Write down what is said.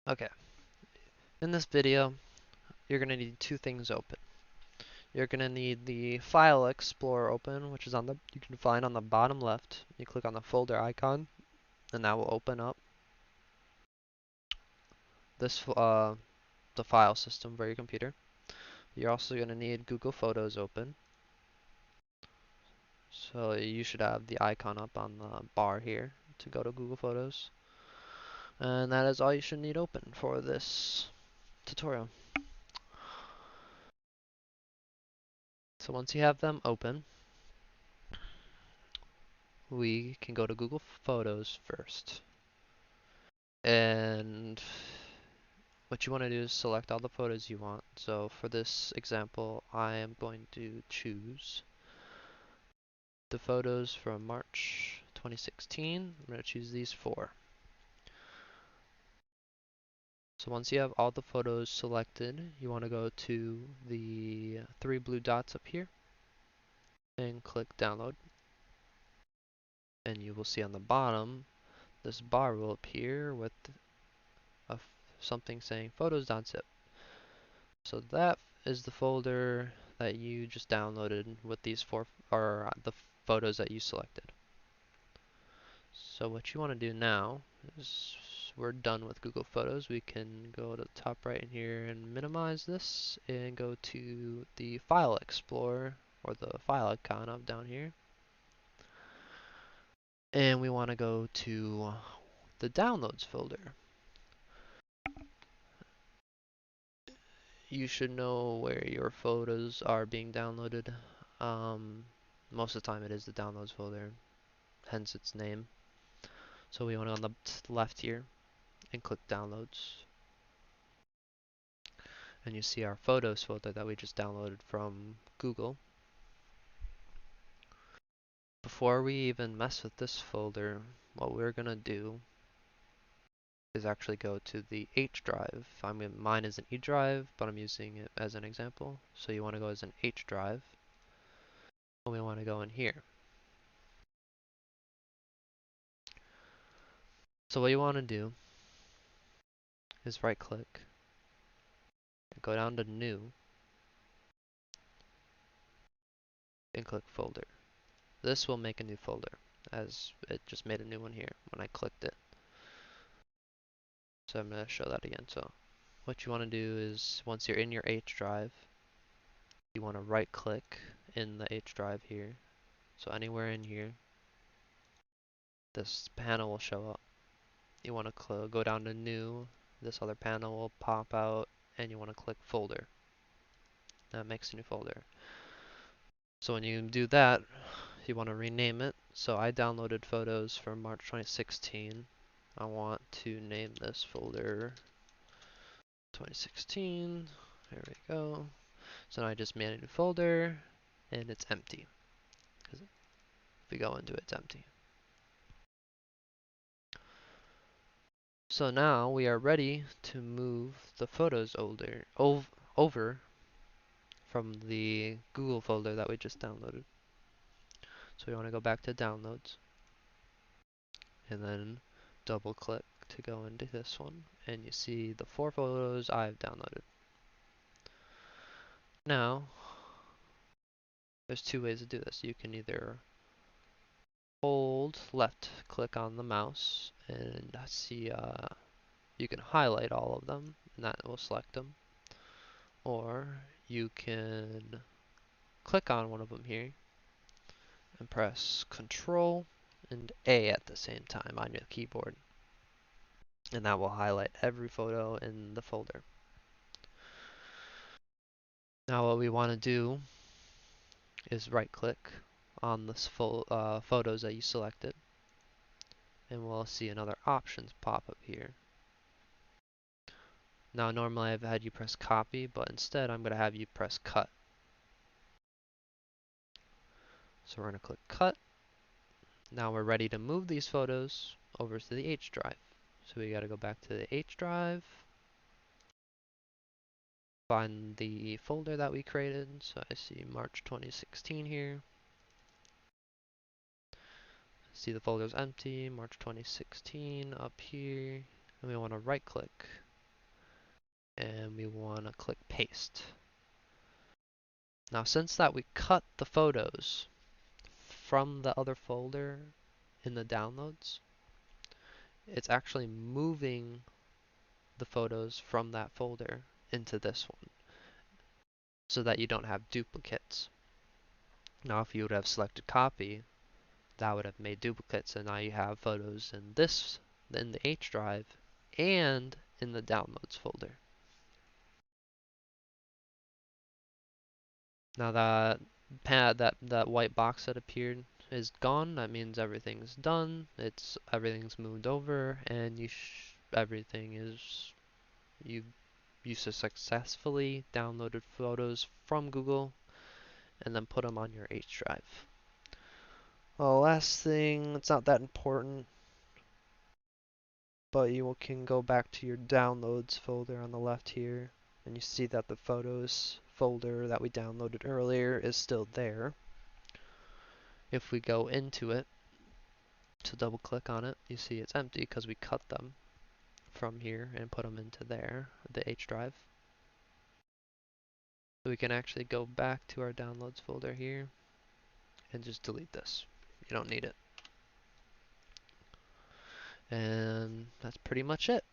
Okay, in this video, you're going to need two things open. You're going to need the File Explorer open, which is you can find on the bottom left. You click on the folder icon, and that will open up the file system for your computer. You're also going to need Google Photos open. So you should have the icon up on the bar here to go to Google Photos. And that is all you should need open for this tutorial. So once you have them open, we can go to Google Photos first. And what you want to do is select all the photos you want. So for this example, I am going to choose the photos from March 2016. I'm going to choose these four. So once you have all the photos selected, you want to go to the three blue dots up here and click download. And you will see on the bottom, this bar will appear with something saying photos.zip. So that is the folder that you just downloaded with these four, or the photos that you selected. So what you want to do now is we're done with Google Photos. We can go to the top right in here and minimize this and go to the File Explorer or the file icon up down here. And we want to go to the Downloads folder. You should know where your photos are being downloaded. Most of the time it is the Downloads folder, hence its name. So we want to go on the left here and click Downloads. And you see our Photos folder that we just downloaded from Google. Before we even mess with this folder, what we're going to do is actually go to the H drive. Mine is an E drive, but I'm using it as an example. So you want to go as an H drive. And we want to go in here. So what you want to do is right click, go down to New, and click Folder. This will make a new folder, as it just made a new one here when I clicked it. So I'm going to show that again. So what you want to do is, once you're in your H drive, you want to right click in the H drive here. So anywhere in here, this panel will show up. You want to go down to New, this other panel will pop out, and you want to click Folder. That makes a new folder. So when you do that, you want to rename it. So I downloaded photos from March 2016. I want to name this folder 2016. There we go. So now I just made a new folder and it's empty. Because if we go into it, it's empty. So now we are ready to move the photos over from the Google folder that we just downloaded. So we want to go back to downloads and then double click to go into this one, and you see the four photos I've downloaded. Now, there's two ways to do this. You can either hold left click on the mouse and see you can highlight all of them and that will select them, or you can click on one of them here and press Control and A at the same time on your keyboard, and that will highlight every photo in the folder. Now what we want to do is right click on the photos that you selected, and we'll see another options pop up here. Now normally I've had you press copy, but instead I'm going to have you press cut. So we're going to click cut. Now we're ready to move these photos over to the H drive. So we got to go back to the H drive, find the folder that we created. So I see March 2016 here. See the folder's empty, March 2016 up here. And we want to right click and we want to click paste. Now since that we cut the photos from the other folder in the downloads, it's actually moving the photos from that folder into this one so that you don't have duplicates. Now if you would have selected copy, that would have made duplicates, and now you have photos in the H drive and in the downloads folder. Now that white box that appeared is gone. That means everything's done. Everything's moved over, and you successfully downloaded photos from Google and then put them on your H drive. Well, last thing, it's not that important, but you can go back to your downloads folder on the left here, and you see that the photos folder that we downloaded earlier is still there. If we go into it to double click on it, you see it's empty because we cut them from here and put them into there, the H drive. So we can actually go back to our downloads folder here and just delete this. You don't need it. And that's pretty much it.